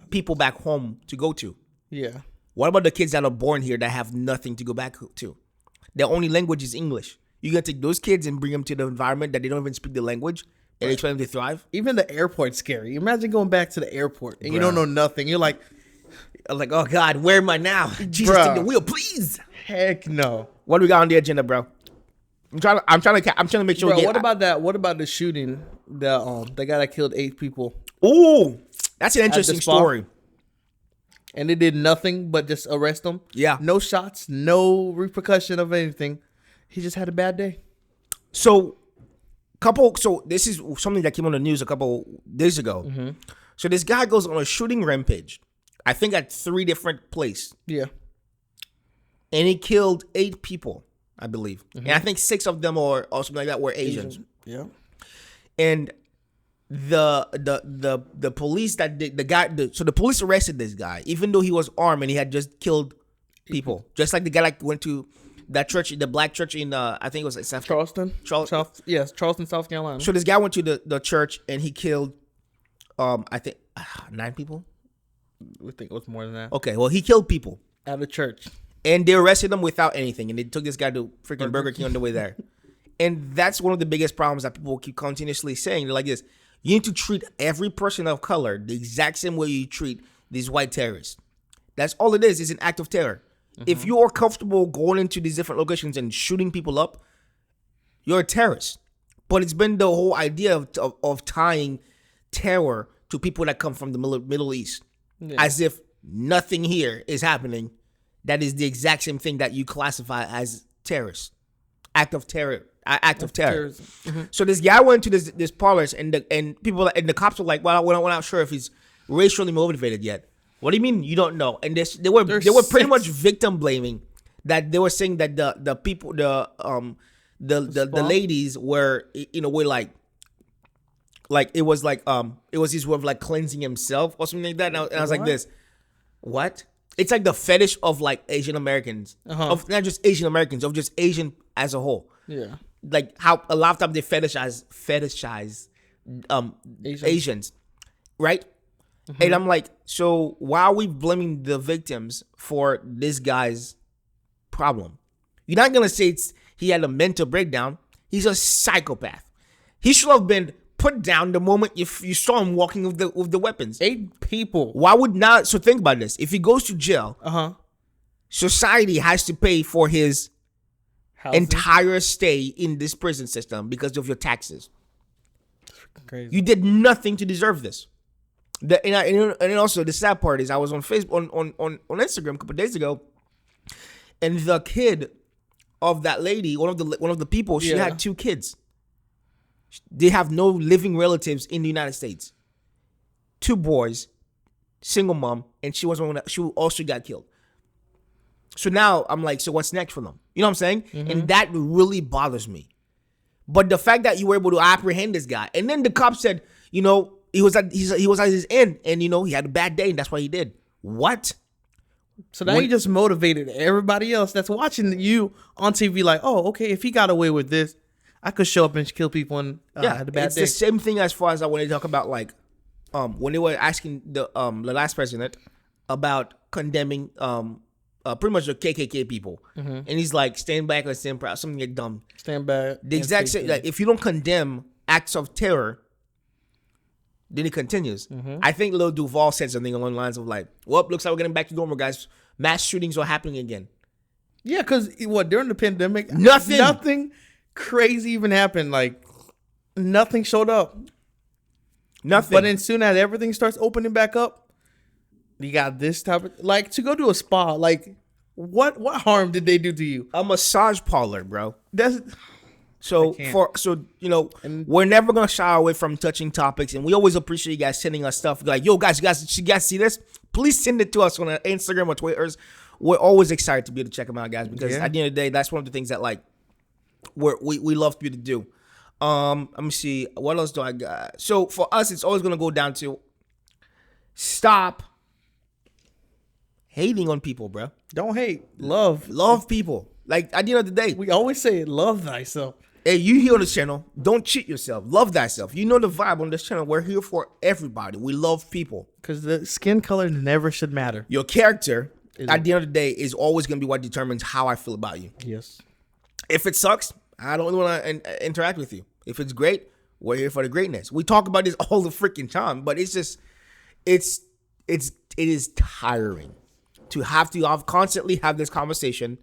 people back home to go to. Yeah. What about the kids that are born here that have nothing to go back to? Their only language is English. You gotta take those kids and bring them to the environment that they don't even speak the language and expect them to thrive. Even the airport's scary. Imagine going back to the airport and you don't know nothing. You're like, oh God, where am I now? Jesus, take the wheel, please. Heck no. What do we got on the agenda, bro? I'm trying to make sure. Bro, what about that? What about the shooting? The guy that killed 8 people. Ooh, that's an interesting story. And they did nothing but just arrest him. Yeah. No shots, no repercussion of anything. He just had a bad day. So this is something that came on the news a couple days ago. So this guy goes on a shooting rampage, I think at 3 different places. Yeah. And he killed 8 people, I believe. And I think 6 of them or something like that were Asians. Yeah. And the police so the police arrested this guy, even though he was armed and he had just killed people. Just like the guy went to that church, the black church in I think it was South Charleston. Charleston, South Carolina. So this guy went to the church and he killed I think 9 people. We think it was more than that. Okay, well he killed people At the church. and they arrested him without anything, and they took this guy to freaking Burger King on the way there. And that's one of the biggest problems that people keep continuously saying. They're like this: you need to treat every person of color the exact same way you treat these white terrorists. That's all it is an act of terror. If you are comfortable going into these different locations and shooting people up, you're a terrorist. But it's been the whole idea of tying terror to people that come from the Middle East, as if nothing here is happening. That is the exact same thing that you classify as terrorist, act of terror. So this guy went to this parlors and the cops were like, well, we're not sure if he's racially motivated yet. What do you mean you don't know? And they were pretty much victim blaming, that they were saying that the people the ladies were were like it was his way of like cleansing himself or something like that. And I was like this, what? It's like the fetish of like Asian Americans, of not just Asian Americans, of just Asian as a whole. Yeah. Like how a lot of times they fetishize Asians, right? And I'm like, so why are we blaming the victims for this guy's problem? You're not gonna say he had a mental breakdown. He's a psychopath. He should have been put down the moment if you saw him walking with the weapons. 8 people. Why would not? So think about this: if he goes to jail, society has to pay for his entire stay in this prison system because of your taxes. Crazy. You did nothing to deserve this. And also the sad part is I was on Facebook on Instagram a couple of days ago, And the kid of that lady, one of the people, she Yeah. had 2 kids. They have no living relatives in the United States. 2 boys, single mom, and she also got killed. So now I'm like, so what's next for them? You know what I'm saying? And that really bothers me. But the fact that you were able to apprehend this guy, and then the cop said, you know, he was at his end, and you know he had a bad day, and that's what he did. What? So now you just motivated everybody else that's watching you on TV. Like, oh, okay, if he got away with this, I could show up and kill people and had a bad it's day. the same thing as far as when they talk about like, when they were asking the last president about condemning pretty much the KKK people, and he's like, stand back and stand proud, something like dumb. Stand back. The exact same. Like, if you don't condemn acts of terror, then it continues. I think Lil Duval said something along the lines of like, well, looks like we're getting back to normal, guys. Mass shootings are happening again. Yeah, because during the pandemic, Nothing crazy even happened. Like, nothing showed up. Nothing. But then soon as everything starts opening back up, you got this type of, like, to go to a spa. Like, what harm did they do to you? A massage parlor, bro. That's So you know, we're never gonna shy away from touching topics, and we always appreciate you guys sending us stuff. Like, yo, guys, you guys see this? Please send it to us on Instagram or Twitter. We're always excited to be able to check them out, guys, because at the end of the day, that's one of the things that like we love to be able to do. Let me see, what else do I got? So for us, it's always gonna go down to stop hating on people, bro. don't hate, love. People. Like, at the end of the day, We always say love thyself. hey, you here on this channel, don't cheat yourself. Love thyself. You know the vibe on this channel. We're here for everybody. We love people. Because the skin color never should matter. Your character, at the end of the day, is always going to be what determines how I feel about you. Yes. If it sucks, I don't want to interact with you. If it's great, we're here for the greatness. We talk about this all the freaking time, but it's just, it is tiring to have constantly have this conversation,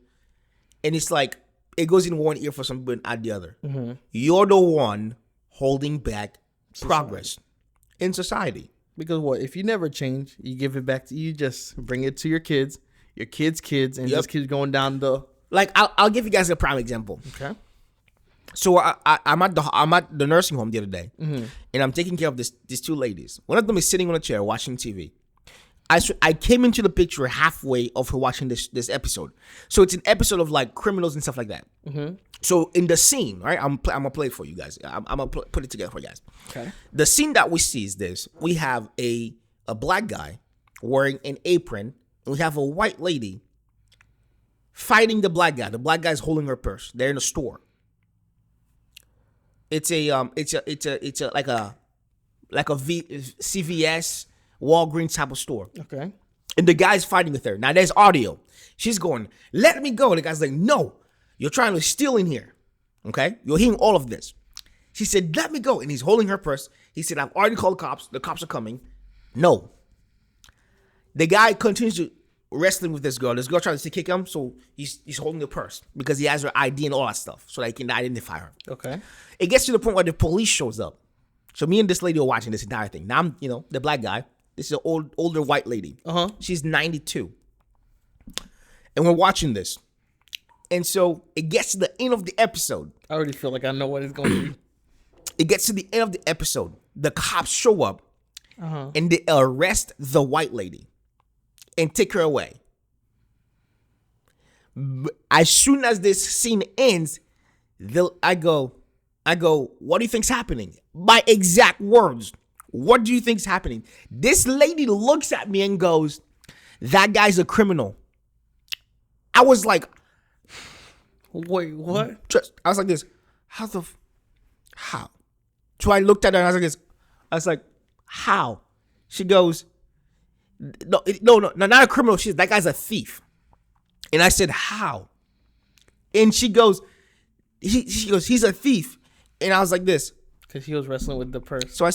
and it's like, it goes in one ear for some, but out the other. You're the one holding back progress in society. Because if you never change, you give it back to you, just bring it to your kids' kids, and just keep going down the. Like, I'll give you guys a prime example. Okay. So I'm at the nursing home the other day, and I'm taking care of these 2 ladies. One of them is sitting on a chair watching TV. I came into the picture halfway of her watching this episode. So it's an episode of like criminals and stuff like that. So in the scene, right, I'm gonna play it for you guys. I'm gonna put it together for you guys. Okay. The scene that we see is this: we have a black guy wearing an apron, and we have a white lady fighting the black guy. The black guy's holding her purse. They're in a store. It's a like a CVS, Walgreens type of store. Okay. And the guy's fighting with her. Now there's audio. She's going, let me go. And the guy's like, no, you're trying to steal in here. Okay? You're hearing all of this. She said, let me go. And he's holding her purse. He said, I've already called the cops. The cops are coming. No. The guy continues to wrestling with this girl. This girl tries to kick him, so he's holding the purse because he has her ID and all that stuff so they can identify her. Okay. It gets to the point where the police shows up. So me and this lady are watching this entire thing. Now I'm, the black guy. This is an older white lady. She's 92. And we're watching this. And so it gets to the end of the episode. I already feel like I know what it's going to be. It gets to the end of the episode. The cops show up and they arrest the white lady and take her away. As soon as this scene ends, I go, what do you think's happening? My exact words. What do you think's happening? This lady looks at me and goes, that guy's a criminal. I was like, wait, what? I was like this, how? So I looked at her and I was like this, I was like, how? She goes, no, not a criminal. That guy's a thief. And I said, how? And she goes, she goes, he's a thief. And I was like this. Because he was wrestling with the purse. So I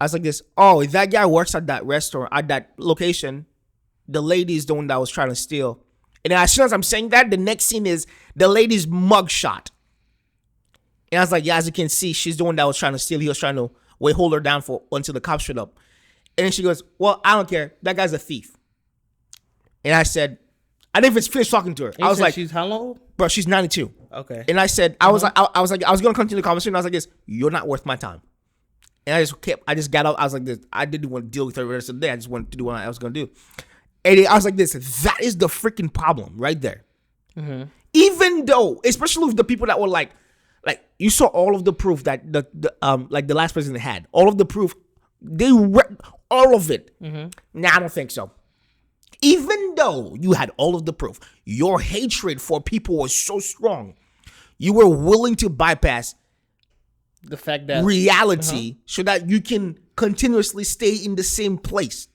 was like this, oh, if that guy works at that restaurant, at that location, the lady is the one that was trying to steal. And as soon as I'm saying that, the next scene is the lady's mugshot. And I was like, yeah, as you can see, she's the one that was trying to steal. He was trying to hold her down until the cops showed up. And then she goes, well, I don't care. That guy's a thief. And I said, I didn't even finish talking to her. And I was like, she's how old? bro, she's 92. Okay. And I said, I was like, I was going to continue the conversation. I was like, this, you're not worth my time. And I just got out. I was like this. I didn't want to deal with her the rest of the day. I just wanted to do what I was going to do. And I was like this. That is the freaking problem right there. Mm-hmm. Even though, especially with the people that were like you saw all of the proof that the last president had. All of the proof. All of it. Mm-hmm. Nah, I don't think so. Even though you had all of the proof, your hatred for people was so strong, you were willing to bypass the fact that reality so that you can continuously stay in the same place.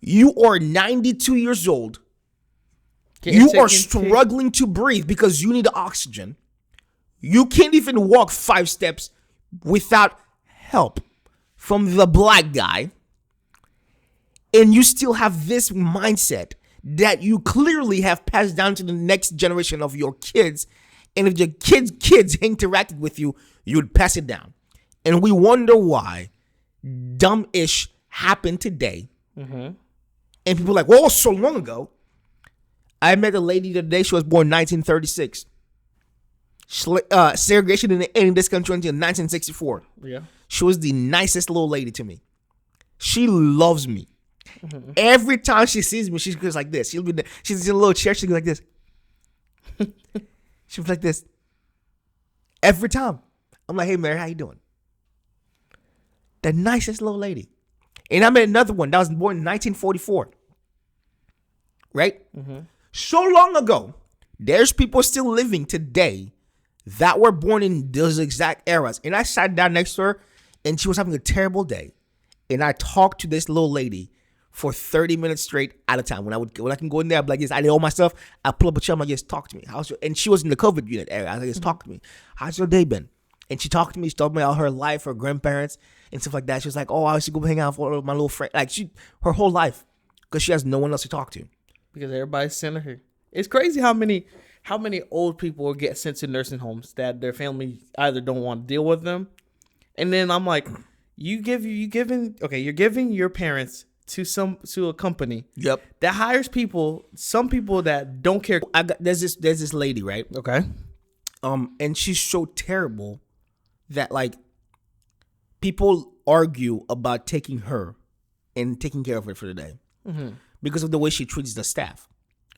You are 92 years old. You are struggling to breathe because you need oxygen. You can't even walk 5 steps without help from the black guy. And you still have this mindset that you clearly have passed down to the next generation of your kids. And if your kids interacted with you, you would pass it down. And we wonder why dumb-ish happened today. Mm-hmm. And people are like, well, so long ago. I met a lady the other day. She was born in 1936. Segregation in this country until 1964. Yeah. She was the nicest little lady to me. She loves me. Mm-hmm. Every time she sees me, she goes like this. She's in a little chair. She goes like this. She was like this. Every time. I'm like, hey, Mary, how you doing? The nicest little lady. And I met another one that was born in 1944. Right? Mm-hmm. So long ago, there's people still living today that were born in those exact eras. And I sat down next to her, and she was having a terrible day. And I talked to this little lady for 30 minutes straight at a time. When I can go in there, I'd be like, yes, I did all my stuff. I pull up a chair, I'm like, yes, talk to me. And she was in the COVID unit area. I was like, yes, talk to me. How's your day been? And she talked to me. She told me about her life, her grandparents, and stuff like that. She was like, oh, I used to go hang out with my little friend. Like, her whole life, because she has no one else to talk to. Because everybody's sending her. It's crazy how many old people get sent to nursing homes that their family either don't want to deal with them. And then I'm like, you're giving your parents to a company. Yep. That hires some people that don't care. There's this lady, right? Okay. And she's so terrible that like people argue about taking her and taking care of her for the day. Mm-hmm. Because of the way she treats the staff.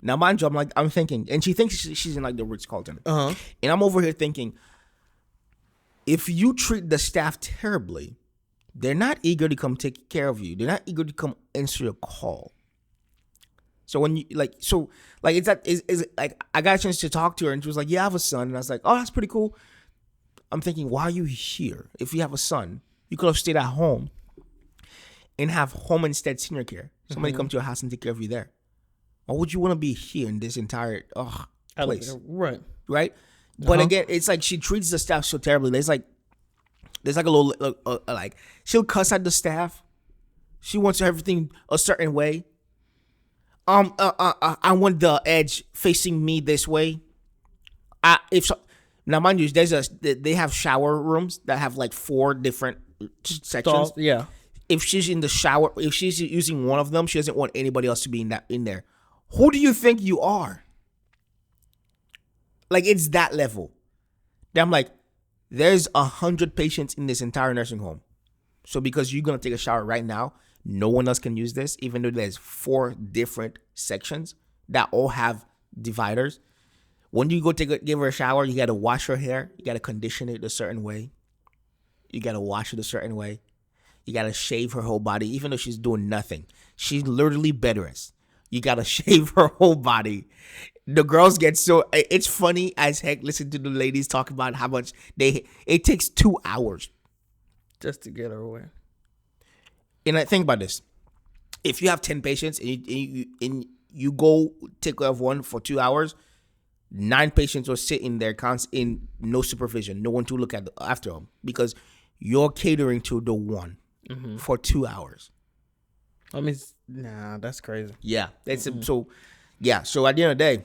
Now, mind you, I'm thinking, and she thinks she's in like the Ritz-Carlton. Uh-huh. And I'm over here thinking, if you treat the staff terribly, they're not eager to come take care of you. They're not eager to come answer your call. So when you it's like I got a chance to talk to her, and she was like, "Yeah, I have a son," and I was like, "Oh, that's pretty cool." I'm thinking, why are you here? If you have a son, you could have stayed at home and have home instead senior care. Somebody come to your house and take care of you there. Why would you want to be here in this entire place? Right. Right? But again, it's like she treats the staff so terribly. There's like a little, like, she'll cuss at the staff. She wants everything a certain way. I want the edge facing me this way. Now, mind you, they have shower rooms that have like 4 different sections. Yeah. If she's in the shower, if she's using one of them, she doesn't want anybody else to be in there. Who do you think you are? Like, it's that level. Then I'm like, there's 100 patients in this entire nursing home. So because you're gonna take a shower right now, no one else can use this, even though there's 4 different sections that all have dividers. When you go give her a shower, you gotta wash her hair. You gotta condition it a certain way. You gotta wash it a certain way. You gotta shave her whole body, even though she's doing nothing. She's literally bed rest. You gotta shave her whole body. The girls get it's funny as heck. Listen to the ladies talk about how much it takes 2 hours just to get her away. And I think about this: if you have 10 patients and you go take care of one for 2 hours, 9 patients will sit in there in no supervision, no one to look after them, because you're catering to the one for 2 hours. I mean, nah, that's crazy. Yeah, so at the end of the day,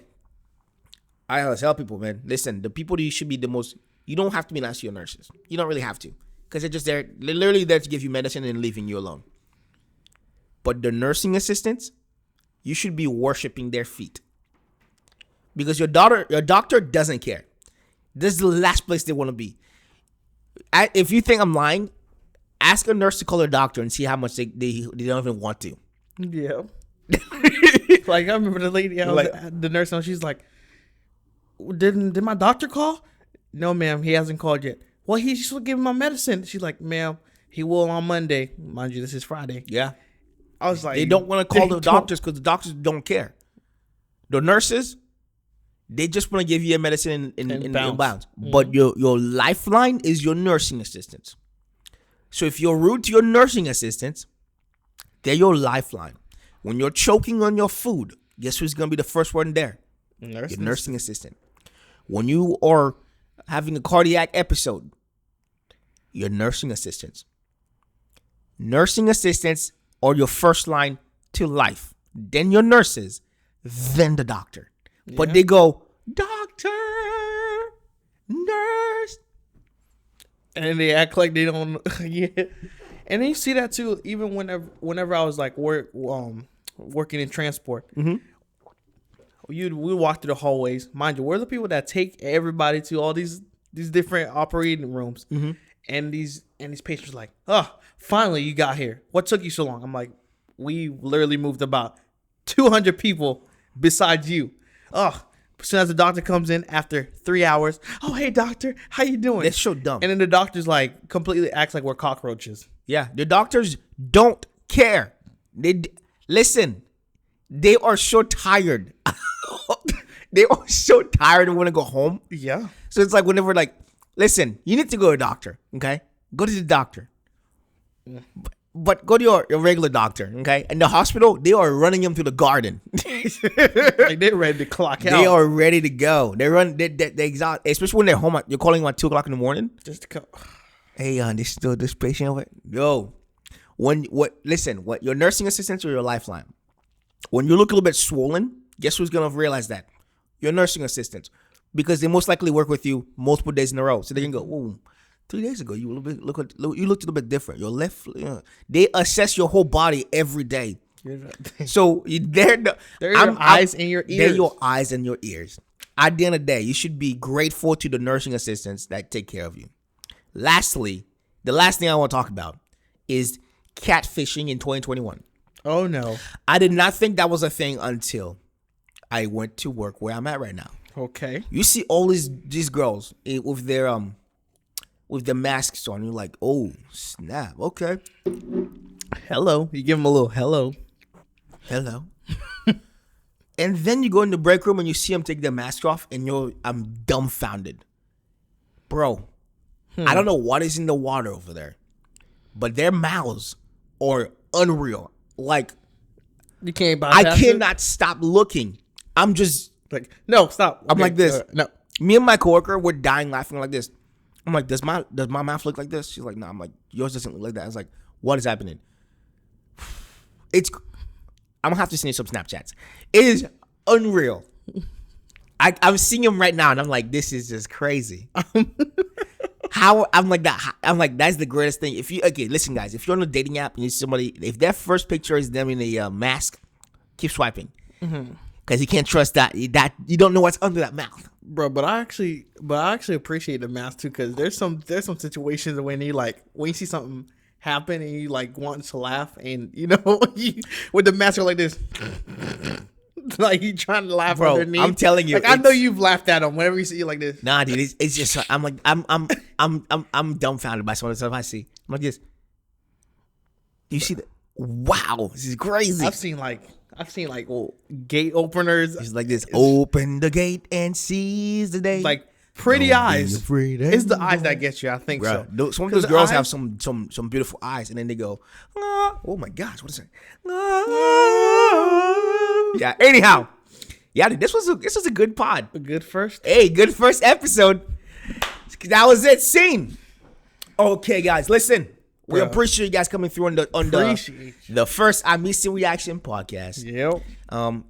I always tell people, man, listen, the people that you should be the most, you don't have to be nice to your nurses. You don't really have to, because they're literally there to give you medicine and leaving you alone. But the nursing assistants, you should be worshiping their feet. Because your doctor doesn't care. This is the last place they want to be. If you think I'm lying, ask a nurse to call their doctor and see how much they don't even want to. Yeah. Like, I remember the lady, the nurse, and she's like, did my doctor call? No, ma'am, he hasn't called yet. Well, he's supposed to give me my medicine. She's like, ma'am, he will on Monday. Mind you, this is Friday. Yeah. I was like, they don't want to call the doctors because the doctors don't care. The nurses, they just want to give you a medicine in bounds. But your lifeline is your nursing assistants. So if you're rude to your nursing assistants, they're your lifeline. When you're choking on your food, guess who's going to be the first one there? Your nursing assistant. When you are having a cardiac episode, your nursing assistants. Nursing assistants are your first line to life. Then your nurses, then the doctor. Yeah. But they go, doctor, nurse. And they act like they don't. Yeah. And then you see that too, even whenever I was like working in transport. Mm-hmm. We walk through the hallways. Mind you, we're the people that take everybody to all these different operating rooms. Mm-hmm. And these patients are like, oh, finally you got here. What took you so long? I'm like, we literally moved about 200 people besides you. Oh, as soon as the doctor comes in after 3 hours, oh, hey, doctor, how you doing? That's so dumb. And then the doctor's like completely acts like we're cockroaches. Yeah, the doctors don't care. Listen, they are so tired. They are so tired and want to go home. Yeah. So it's like whenever like, listen, you need to go to a doctor, okay? Go to the doctor. But go to your regular doctor, okay? And the hospital, they are running him to the garden. Like they're ready to clock out. They are ready to go. They exhaust, especially when they're home. You're calling them at 2 o'clock in the morning. Just to come. Hey, this patient over. Yo, listen, your nursing assistants are your lifeline. When you look a little bit swollen, guess who's gonna realize that? Your nursing assistants, because they most likely work with you multiple days in a row, so they can go, "Ooh, 3 days ago you looked a little bit different. Your left." They assess your whole body every day. So they're your eyes and your ears. They're your eyes and your ears. At the end of the day, you should be grateful to the nursing assistants that take care of you. Lastly, the last thing I want to talk about is catfishing in 2021. Oh no! I did not think that was a thing until I went to work where I'm at right now. Okay. You see all these girls with their masks on. You're like, oh snap! Okay. Hello. You give them a little hello. And then you go in the break room and you see them take their mask off, and I'm dumbfounded, bro. I don't know what is in the water over there, but their mouths are unreal. Like, you can't buy. I cannot stop looking. I'm just like, no, stop. I'm like this. No. Me and my coworker were dying laughing like this. I'm like, does my mouth look like this? She's like, no. I'm like, yours doesn't look like that. I was like, what is happening? I'm gonna have to send you some Snapchats. It is unreal. I'm seeing him right now, and I'm like, this is just crazy. How I'm like that. I'm like, that's the greatest thing. Listen, guys, if you're on a dating app and you see somebody, if that first picture is them in a mask, keep swiping, because you can't trust that you don't know what's under that mouth, bro. But I actually appreciate the mask too, because there's some situations when you see something happen and you like want to laugh, and with the mask you're like this. Like you trying to laugh, bro. Underneath. I'm telling you, like I know you've laughed at them whenever you see you like this. Nah, dude, it's just I'm like I'm dumbfounded by some of the stuff I see. I'm like this. You see that? Wow, this is crazy. I've seen like gate openers. It's like this. Open the gate and seize the day. Like pretty Don't eyes. It's the eyes that get you. I think so. Some of those girls have some beautiful eyes, and then they go, oh my gosh, what is that? Yeah. Anyhow, yeah, dude, this was a good pod. A good first. Hey, good first episode. That was it. Scene. Okay, guys, listen. We appreciate you guys coming through on the first Amicy reaction podcast. Yep.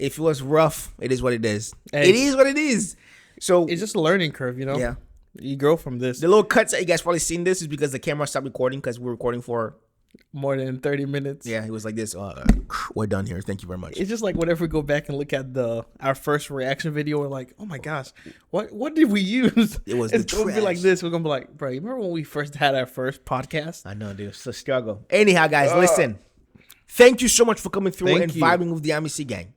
If it was rough, it is what it is. Hey, it is what it is. So it's just a learning curve, Yeah. You grow from this. The little cuts that you guys probably seen this is because the camera stopped recording because we're recording for more than 30 minutes. Yeah, he was like this. We're done here. Thank you very much. It's just like whenever we go back and look at our first reaction video, we're like, oh my gosh, what did we use? It's gonna be like this. We're gonna be like, bro, you remember when we first had our first podcast? I know, dude. It's a struggle. Anyhow, guys, listen. Thank you so much for coming through and vibing with the Amicy gang.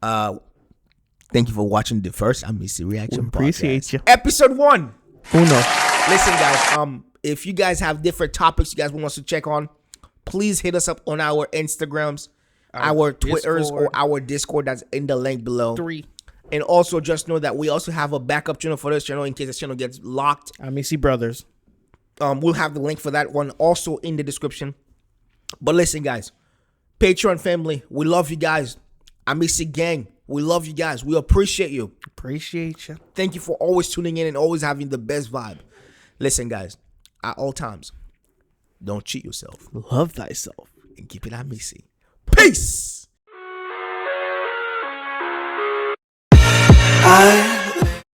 Thank you for watching the first Amicy reaction. We appreciate you. Episode 1. Who knows? Listen, guys. If you guys have different topics you guys want us to check on, please hit us up on our Instagrams, our Twitters, or our Discord. That's in the link below. 3. And also just know that we also have a backup channel for this channel in case this channel gets locked. Amicy Brothers. We'll have the link for that one also in the description. But listen, guys, Patreon family, we love you guys. Amicy gang, we love you guys. We appreciate you. Appreciate you. Thank you for always tuning in and always having the best vibe. Listen, guys, at all times, don't cheat yourself. Love thyself. And keep it Amicy. Peace.